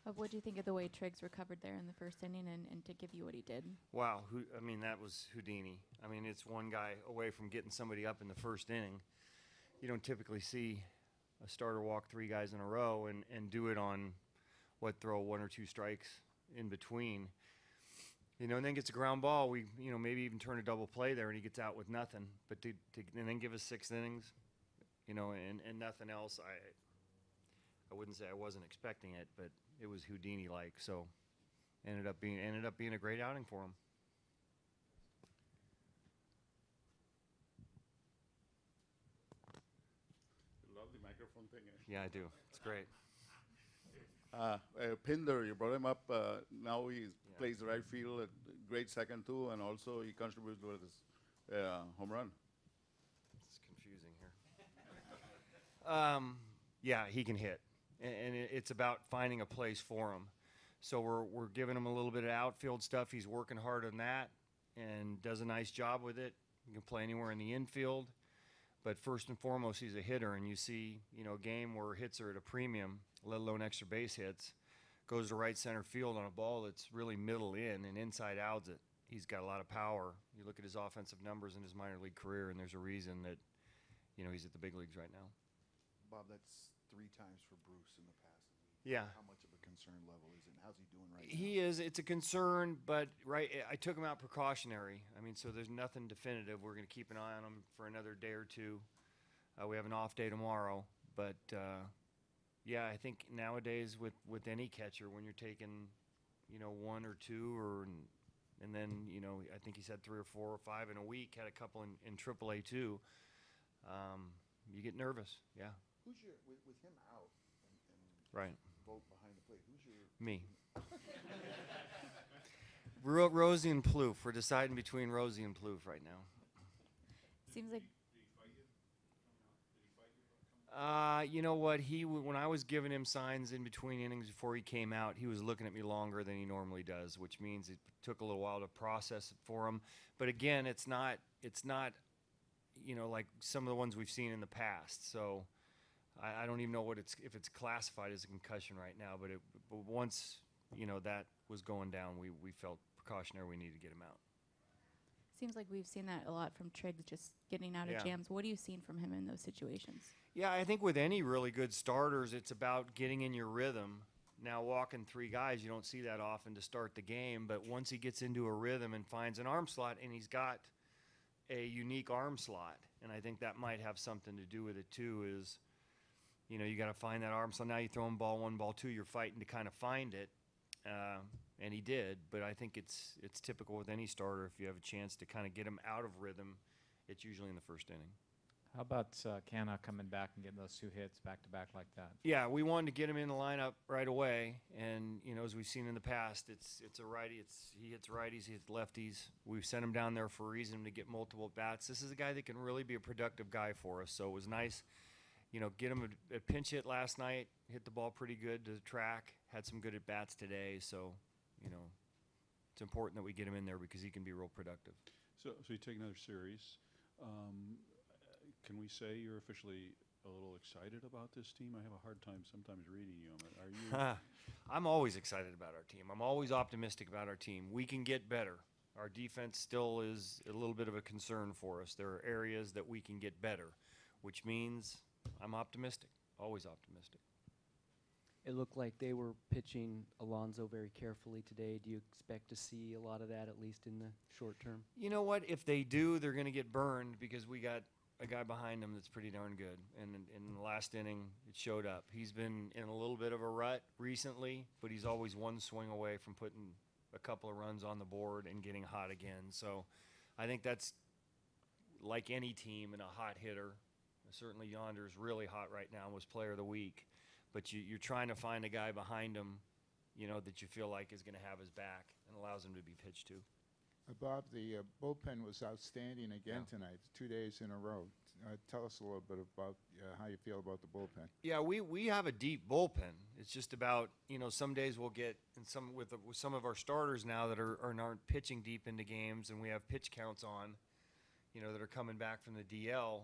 What do you think of the way Triggs recovered there in the first inning and to give you what he did? Wow, I mean, that was Houdini. I mean, it's one guy away from getting somebody up in the first inning. You don't typically see a starter walk three guys in a row and do it on, throw one or two strikes in between. And then gets a ground ball. We, maybe even turn a double play there, and he gets out with nothing. But and then give us 6 innings, and nothing else. I wouldn't say I wasn't expecting it, but it was Houdini-like. So ended up being a great outing for him. You love the microphone thing. Yeah, I do. It's great. Pinder, you brought him up. Now he plays the right field. Great second too, and also he contributes with his home run. It's confusing here. Yeah, he can hit, and it's about finding a place for him. So we're giving him a little bit of outfield stuff. He's working hard on that and does a nice job with it. He can play anywhere in the infield. But first and foremost, he's a hitter, and you see, a game where hits are at a premium, let alone extra base hits, goes to right center field on a ball that's really middle in and inside out. He's got a lot of power. You look at his offensive numbers in his minor league career, and there's a reason that, he's at the big leagues right now. Bob, that's 3 times for Bruce in the past. Yeah. How much of a concern level is it? How's he doing right now? He is. It's a concern, but I took him out precautionary. I mean, so there's nothing definitive. We're going to keep an eye on him for another day or two. We have an off day tomorrow, but yeah, I think nowadays with any catcher, when you're taking, 1 or 2 and then I think he's had 3 or 4 or 5 in a week. Had a couple in AAA too. You get nervous. Yeah. Who's your with him out and right? Vote behind the plate. Who's your me? Rosie and Plouffe. We're deciding between Rosie and Plouffe right now. Seems like. You know what? When I was giving him signs in between innings before he came out, he was looking at me longer than he normally does, which means it took a little while to process it for him. But again, it's not like some of the ones we've seen in the past. So I don't even know if it's classified as a concussion right now. But once that was going down, we felt precautionary. We needed to get him out. Seems like we've seen that a lot from Triggs, just getting out of jams. What have you seen from him in those situations? Yeah, I think with any really good starters, it's about getting in your rhythm. Now, walking 3 guys, you don't see that often to start the game, but once he gets into a rhythm and finds an arm slot, and he's got a unique arm slot, and I think that might have something to do with it too, is, you got to find that arm slot. Now you throw him ball 1, ball 2, you're fighting to kind of find it, and he did, but I think it's typical with any starter. If you have a chance to kind of get him out of rhythm, it's usually in the first inning. How about Canna coming back and getting those 2 hits back-to-back like that? Yeah, we wanted to get him in the lineup right away, and as we've seen in the past, it's a righty. He hits righties, he hits lefties. We've sent him down there for a reason, to get multiple bats. This is a guy that can really be a productive guy for us. So it was nice, get him a pinch hit last night, hit the ball pretty good to the track, had some good at bats today. So it's important that we get him in there because he can be real productive. So you take another series. Can we say you're officially a little excited about this team? I have a hard time sometimes reading you. Are you? I'm always excited about our team. I'm always optimistic about our team. We can get better. Our defense still is a little bit of a concern for us. There are areas that we can get better, which means I'm optimistic, always optimistic. It looked like they were pitching Alonso very carefully today. Do you expect to see a lot of that, at least in the short term? You know what? If they do, they're going to get burned because we got a guy behind him that's pretty darn good. And in the last inning, it showed up. He's been in a little bit of a rut recently, but he's always one swing away from putting a couple of runs on the board and getting hot again. So I think that's like any team and a hot hitter. Certainly Yonder's really hot right now, was player of the week. But you're trying to find a guy behind him, that you feel like is going to have his back and allows him to be pitched to. Bob, the bullpen was outstanding again tonight, 2 days in a row. Tell us a little bit about how you feel about the bullpen. Yeah, we have a deep bullpen. It's just about, some days we'll get, and with some of our starters now that aren't pitching deep into games, and we have pitch counts on, that are coming back from the DL.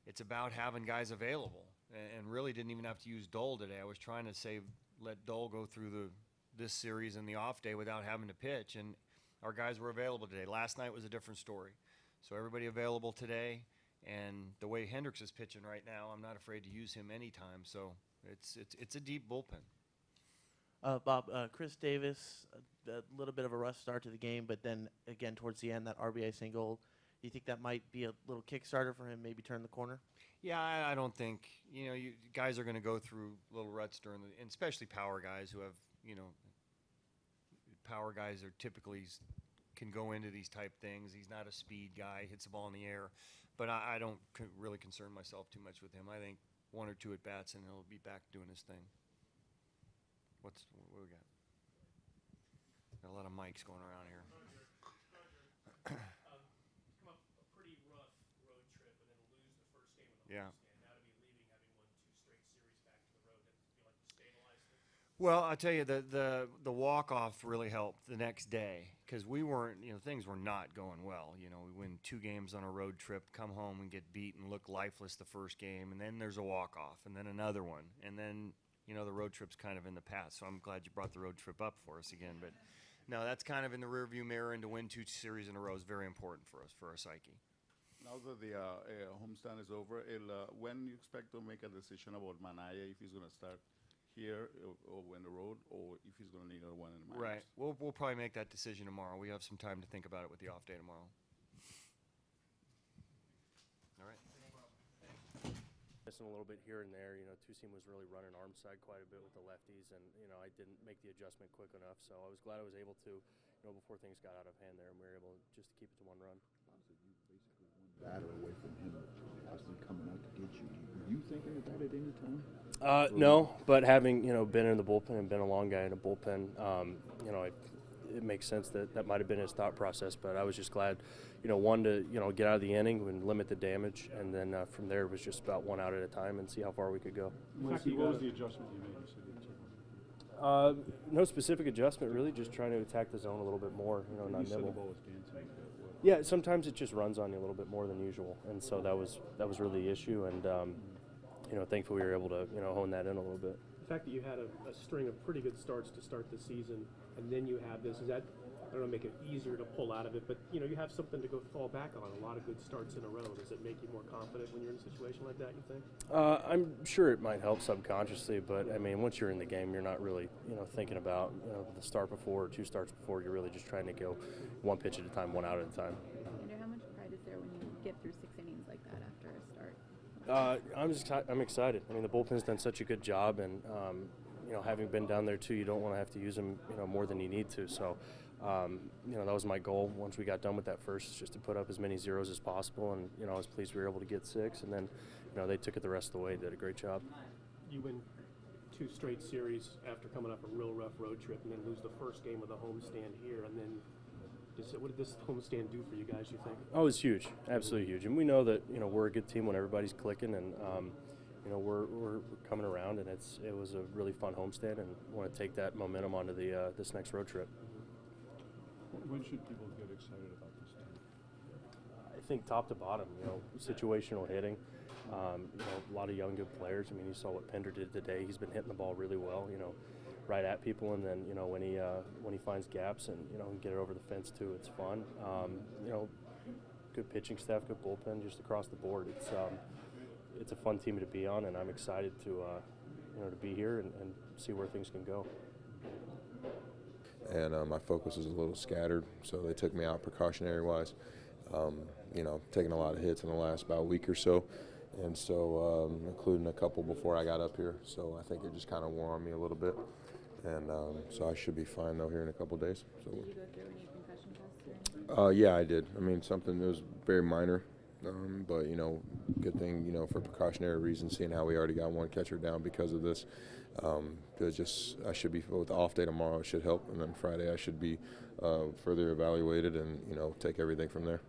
It's about having guys available, and really didn't even have to use Dole today. I was trying to save, let Dole go through this series and the off day without having to pitch, and our guys were available today. Last night was a different story. So everybody available today, and the way Hendricks is pitching right now, I'm not afraid to use him anytime. So it's a deep bullpen. Bob, Chris Davis, a little bit of a rough start to the game, but then again towards the end, that RBI single. Do you think that might be a little Kickstarter for him, maybe turn the corner? Yeah, I don't think, you guys are going to go through little ruts during and especially power guys who have, power guys are typically can go into these type things. He's not a speed guy, hits the ball in the air, but I don't really concern myself too much with him. I think 1 or 2 at bats and he'll be back doing his thing. What we got? Got a lot of mics going around here. Come up a pretty rough road trip and then lose the first game of the Yeah. homestand. Now to be leaving, having won 2 straight series back to the road, does it feel like you stabilized it? Well, I'll tell you, the walk-off really helped the next day because we weren't, things were not going well. We win 2 games on a road trip, come home and get beat and look lifeless the first game, and then there's a walk-off, and then another one, and then, the road trip's kind of in the past. So I'm glad you brought the road trip up for us again. But no, that's kind of in the rearview mirror, and to win 2 series in a row is very important for us, for our psyche. Now that the homestand is over, when you expect to make a decision about Manaya, if he's going to start here or win the road, or if he's going to need another one in the minors? Right. We'll probably make that decision tomorrow. We have some time to think about it with the off day tomorrow. All right. Missing a little bit here and there. Two-seam was really running arm side quite a bit with the lefties, and I didn't make the adjustment quick enough. So I was glad I was able to, before things got out of hand there, and we were able just to keep it to 1 run. You basically one batter away from him possibly coming out to get you. Were you thinking of that at any time? No, but having been in the bullpen and been a long guy in a bullpen, it makes sense that might have been his thought process. But I was just glad, one to get out of the inning and limit the damage, and then from there it was just about 1 out at a time and see how far we could go. What was the adjustment you made? You said you took No specific adjustment, really, just trying to attack the zone a little bit more. Not you said the nibble. ball was dancing. Yeah, sometimes it just runs on you a little bit more than usual, and so that was really the issue. And thankfully we were able to hone that in a little bit. The fact that you had a string of pretty good starts to start the season, and then you have this, is that, I don't know, make it easier to pull out of it, but you have something to go fall back on, a lot of good starts in a row. Does it make you more confident when you're in a situation like that, you think? I'm sure it might help subconsciously, but I mean, once you're in the game, you're not really thinking about the start before or 2 starts before. You're really just trying to go 1 pitch at a time, 1 out at a time. Andrew, how much pride is there when you get through 6 innings like that after a start? I'm excited. I mean, the bullpen's done such a good job, and having been down there too, you don't want to have to use them more than you need to. So that was my goal once we got done with that first, just to put up as many zeros as possible, and I was pleased we were able to get 6, and then they took it the rest of the way, did a great job. You win 2 straight series after coming up a real rough road trip, and then lose the first game of the homestand here, and then what did this homestand do for you guys, you think? Oh, it was huge, absolutely huge, and we know that we're a good team when everybody's clicking, and we're coming around, and it was a really fun homestand, and want to take that momentum onto the this next road trip. When should people get excited about this team? I think top to bottom, situational hitting, a lot of young good players. I mean, you saw what Pender did today. He's been hitting the ball really well, right at people, and then when he finds gaps and get it over the fence too, it's fun. Good pitching staff, good bullpen, just across the board. It's a fun team to be on, and I'm excited to be here and see where things can go. And my focus was a little scattered, so they took me out precautionary-wise. Taking a lot of hits in the last about week or so, and so including a couple before I got up here. So I think it just kind of wore on me a little bit, and so I should be fine though here in a couple days. So. Did you go through any concussion tests or anything? Yeah, I did. I mean, something that was very minor, but good thing for precautionary reasons, seeing how we already got 1 catcher down because of this. I should be with the off day tomorrow. It should help, and then Friday I should be further evaluated and take everything from there.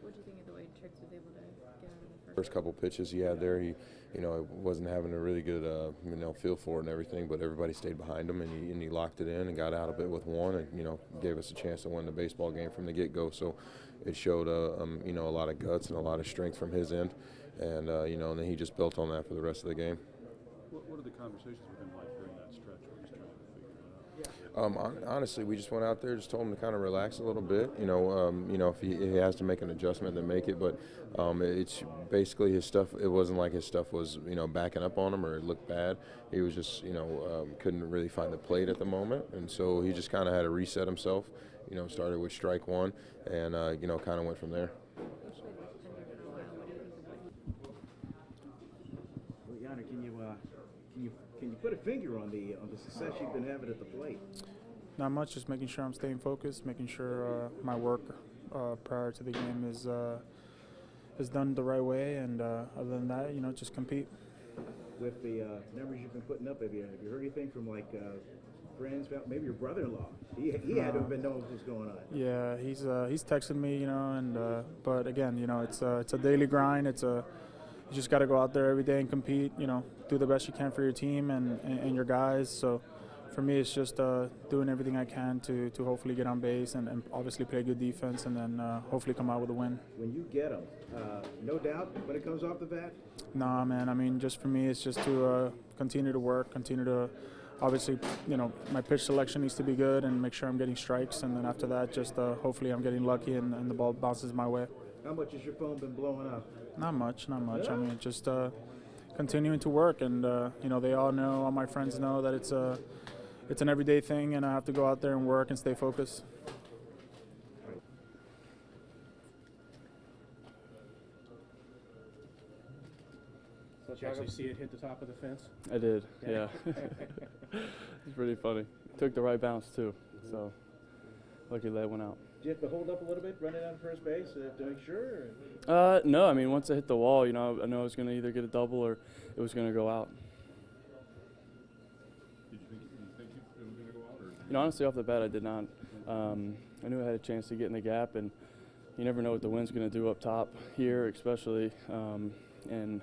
What do you think of the way Triggs was able to get out of the First couple pitches he had there, he wasn't having a really good feel for it and everything, but everybody stayed behind him, and he locked it in and got out of it with 1, and gave us a chance to win the baseball game from the get-go. So it showed a lot of guts and a lot of strength from his end, and and then he just built on that for the rest of the game. What are the conversations with him like during that stretch where he's trying Honestly, we just went out there, just told him to kind of relax a little bit. If he has to make an adjustment, then make it. But it's basically his stuff. It wasn't like his stuff was, backing up on him or it looked bad. He was just, couldn't really find the plate at the moment, and so he just kind of had to reset himself. Started with strike one, and kind of went from there. Well, Yonder, can you put a finger on the success you've been having at the plate? Not much, just making sure I'm staying focused, making sure my work prior to the game is done the right way, and other than that, just compete. With the numbers you've been putting up, have you heard anything from friends, maybe your brother-in-law? He had to have been knowing what was going on. Yeah, he's texting me, but again, it's a daily grind. You just got to go out there every day and compete. Do the best you can for your team and your guys. So for me, it's just doing everything I can to hopefully get on base and obviously play good defense and then hopefully come out with a win. When you get them, no doubt when it comes off the bat? Nah, man. I mean, just for me, it's just to continue to work, continue to obviously, my pitch selection needs to be good and make sure I'm getting strikes. And then after that, just hopefully I'm getting lucky and the ball bounces my way. How much has your phone been blowing up? Not much. Yeah? I mean, just continuing to work, and they all know, all my friends know that it's an everyday thing, and I have to go out there and work and stay focused. Did you actually see it hit the top of the fence? I did, yeah. It's pretty funny. Took the right bounce too, so lucky that went out. Did you have to hold up a little bit running down first base to make sure? Or? No, I mean, once I hit the wall, I know I was going to either get a double or it was going to go out. Did you think it was going to go out? Or? Honestly, off the bat, I did not. I knew I had a chance to get in the gap, and you never know what the wind's going to do up top here, especially. And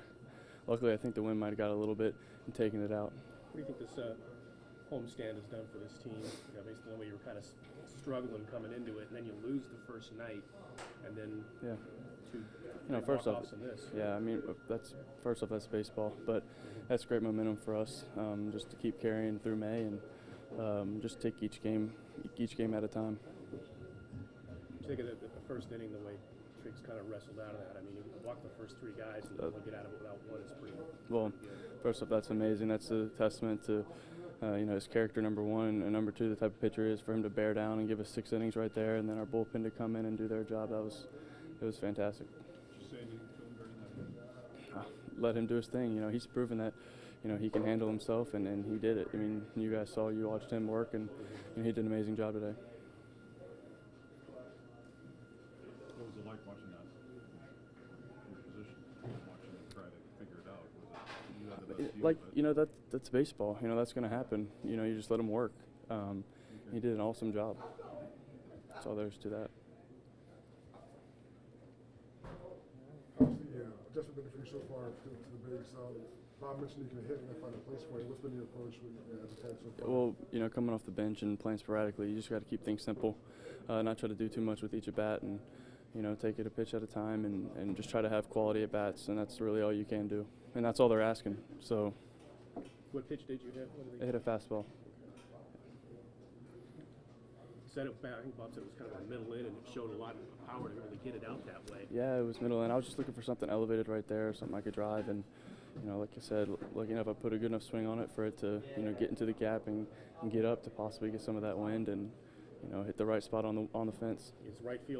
luckily, I think the wind might have got a little bit and taken it out. What do you think this homestand has done for this team? Based on the way you were kind of struggling coming into it, and then you lose the first night, and then two first off, in this. Yeah, I mean, that's baseball, but that's great momentum for us, just to keep carrying through May and just take each game at a time. What do you think of the first inning, the way Triggs kind of wrestled out of that? I mean, you walked the first three guys and only get out of it without one is pretty well. First off, that's amazing. That's a testament to his character, number one, and number two, the type of pitcher he is, for him to bear down and give us 6 innings right there, and then our bullpen to come in and do their job. It was fantastic. Did you say anything to him during that? Let him do his thing. He's proven that he can handle himself, and he did it. I mean, you guys you watched him work, and he did an amazing job today. What was it like watching that? Your position, watching him try to figure it out. Was it you had the best view? That's baseball. That's going to happen. You just let him work. He did an awesome job. That's all there is to that. How's the adjustment been for you so far to the bigs? Bob mentioned you can hit and find a place for you. What's been your approach as a tag so far? Well, coming off the bench and playing sporadically, you just got to keep things simple, not try to do too much with each at bat, and take it a pitch at a time, and just try to have quality at bats, and that's really all you can do, and that's all they're asking. So. What pitch did you hit? I hit a fastball. I think Bob said it was kind of a middle in, and it showed a lot of power to really get it out that way. Yeah, it was middle in. I was just looking for something elevated right there, something I could drive, and like I said, lucky enough I put a good enough swing on it for it to get into the gap and get up to possibly get some of that wind and hit the right spot on the fence. Is right field